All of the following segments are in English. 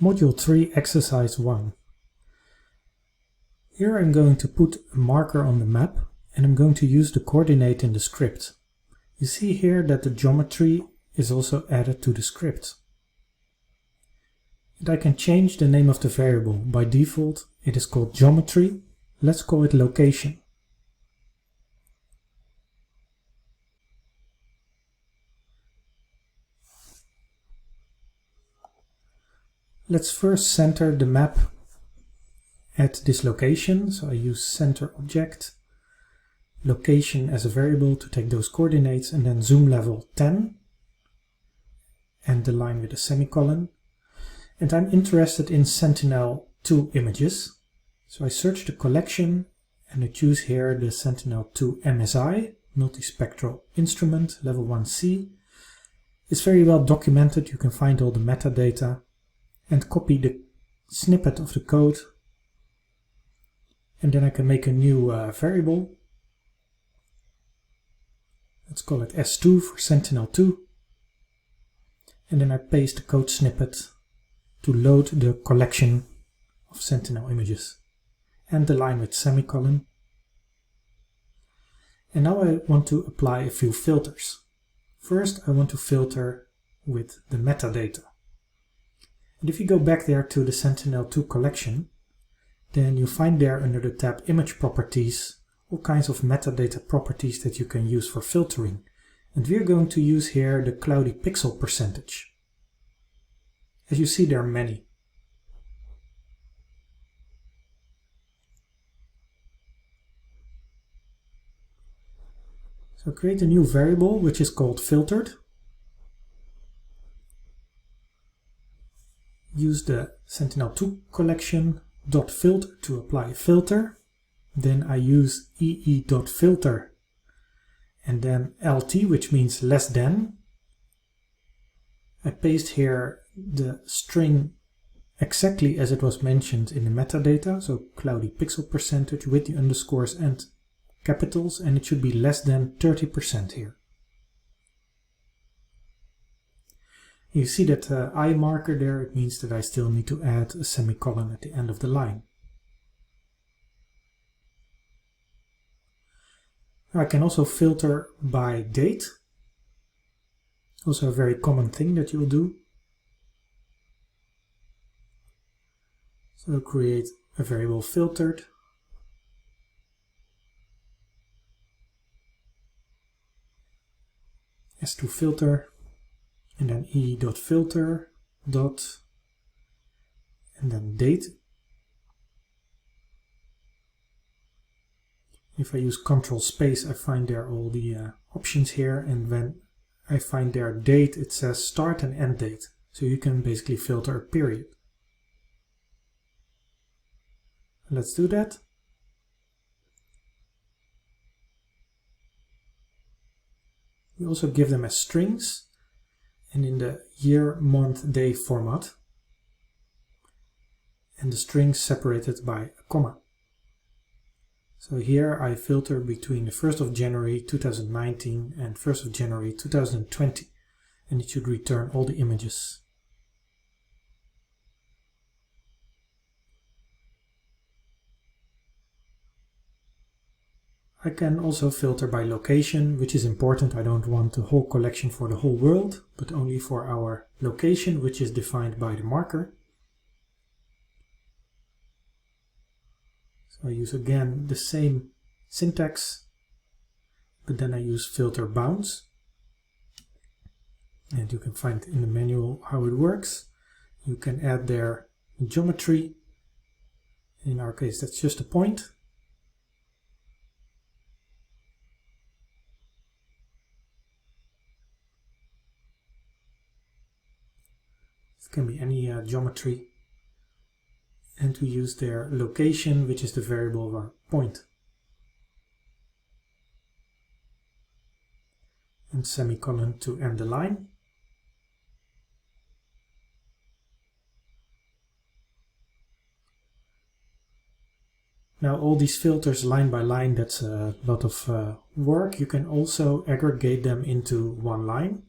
Module 3, Exercise 1. Here I'm going to put a marker on the map and I'm going to use the coordinate in the script. You see here that the geometry is also added to the script. And I can change the name of the variable. By default it is called geometry. Let's call it location. Let's first center the map at this location. So I use center object, location as a variable to take those coordinates, and then zoom level 10 and the line with a semicolon. And I'm interested in Sentinel-2 images. So I search the collection and I choose here the Sentinel-2 MSI, multispectral instrument, level 1C. It's very well documented, you can find all the metadata, and copy the snippet of the code. And then I can make a new variable. Let's call it S2 for Sentinel-2. And then I paste the code snippet to load the collection of Sentinel images. And the line with semicolon. And now I want to apply a few filters. First I want to filter with the metadata. And if you go back there to the Sentinel-2 collection, then you find there under the tab Image Properties all kinds of metadata properties that you can use for filtering. And we're going to use here the cloudy pixel percentage. As you see, there are many. So create a new variable which is called filtered. Use the Sentinel-2 collection .filter to apply a filter. Then I use ee.filter and then LT, which means less than. I paste here the string exactly as it was mentioned in the metadata, so cloudy pixel percentage with the underscores and capitals, and it should be less than 30% here. You see that I marker there, it means that I still need to add a semicolon at the end of the line. I can also filter by date, also a very common thing that you'll do. So create a variable filtered. S2 filter. And then e.filter dot and then date. If I use Control Space, I find there all the options here, and when I find there date, it says start and end date. So you can basically filter a period. Let's do that. We also give them as strings. And in the year, month, day format. And the strings separated by a comma. So here I filter between the 1st of January 2019 and 1st of January 2020. And it should return all the images. I can also filter by location, which is important. I don't want the whole collection for the whole world, but only for our location, which is defined by the marker. So I use again the same syntax, but then I use filter bounds. And you can find in the manual how it works. You can add there geometry. In our case, that's just a point. It can be any geometry, and we use their location, which is the variable of our point, and semicolon to end the line. Now all these filters line by line, that's a lot of work. You can also aggregate them into one line.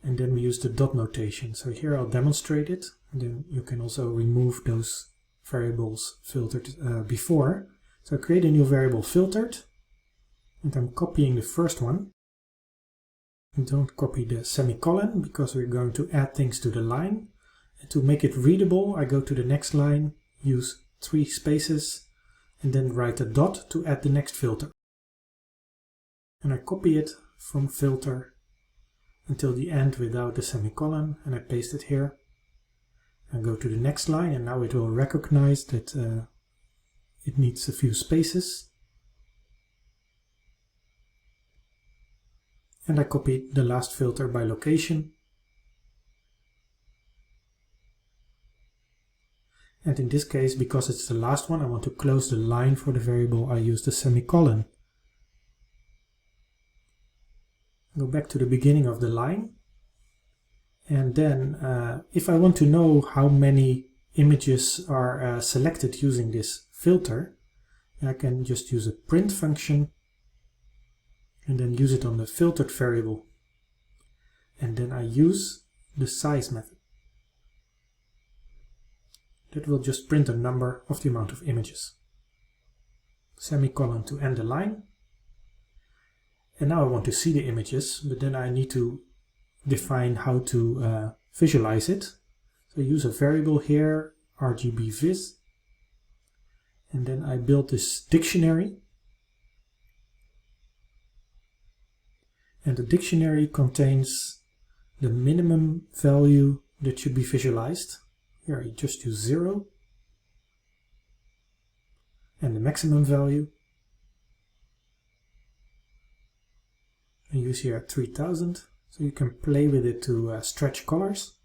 And then we use the dot notation. So here I'll demonstrate it. And then you can also remove those variables filtered before. So create a new variable filtered, and I'm copying the first one. And don't copy the semicolon because we're going to add things to the line. And to make it readable, I go to the next line, use 3 spaces, and then write a dot to add the next filter. And I copy it from filter until the end without the semicolon, and I paste it here. I go to the next line, and now it will recognize that it needs a few spaces. And I copy the last filter by location. And in this case, because it's the last one, I want to close the line for the variable, I use the semicolon. Go back to the beginning of the line. And then if I want to know how many images are selected using this filter, I can just use a print function and then use it on the filtered variable. And then I use the size method. That will just print a number of the amount of images. Semicolon to end the line. And now I want to see the images, but then I need to define how to visualize it. So I use a variable here, RGBVis, and then I build this dictionary. And the dictionary contains the minimum value that should be visualized. Here I just use 0. And the maximum value. I use here 3000, so you can play with it to stretch colors.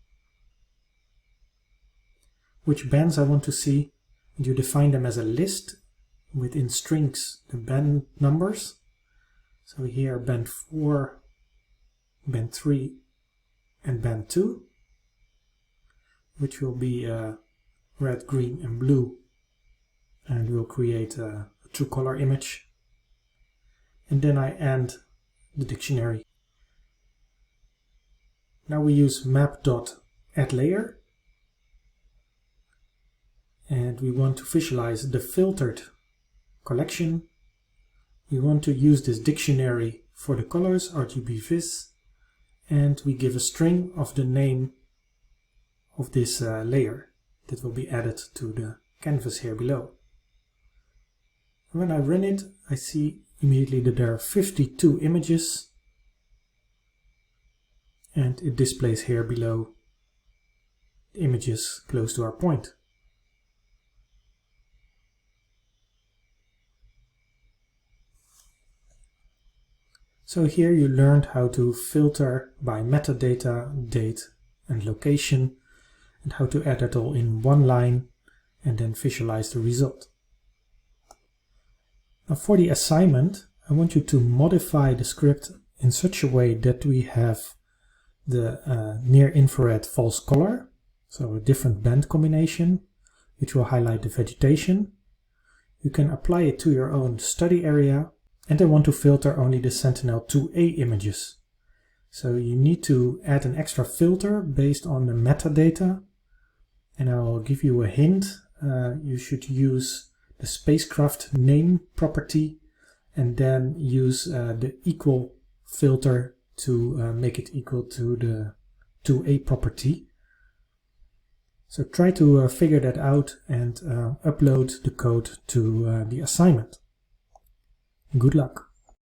Which bands I want to see, and you define them as a list within strings, the band numbers. So here band 4, band 3, and band 2, which will be red, green, and blue, and will create a true color image. And then I end the dictionary. Now we use map.addLayer, and we want to visualize the filtered collection. We want to use this dictionary for the colors, RGBVis, and we give a string of the name of this layer that will be added to the canvas here below. When I run it, I see immediately that there are 52 images, and it displays here below the images close to our point. So here you learned how to filter by metadata, date and location, and how to add it all in one line and then visualize the result. Now for the assignment, I want you to modify the script in such a way that we have the near-infrared false color, so a different band combination, which will highlight the vegetation. You can apply it to your own study area, and I want to filter only the Sentinel-2A images. So you need to add an extra filter based on the metadata, and I'll give you a hint. You should use the spacecraft name property and then use the equal filter to make it equal to the 2A property. So try to figure that out and upload the code to the assignment. Good luck.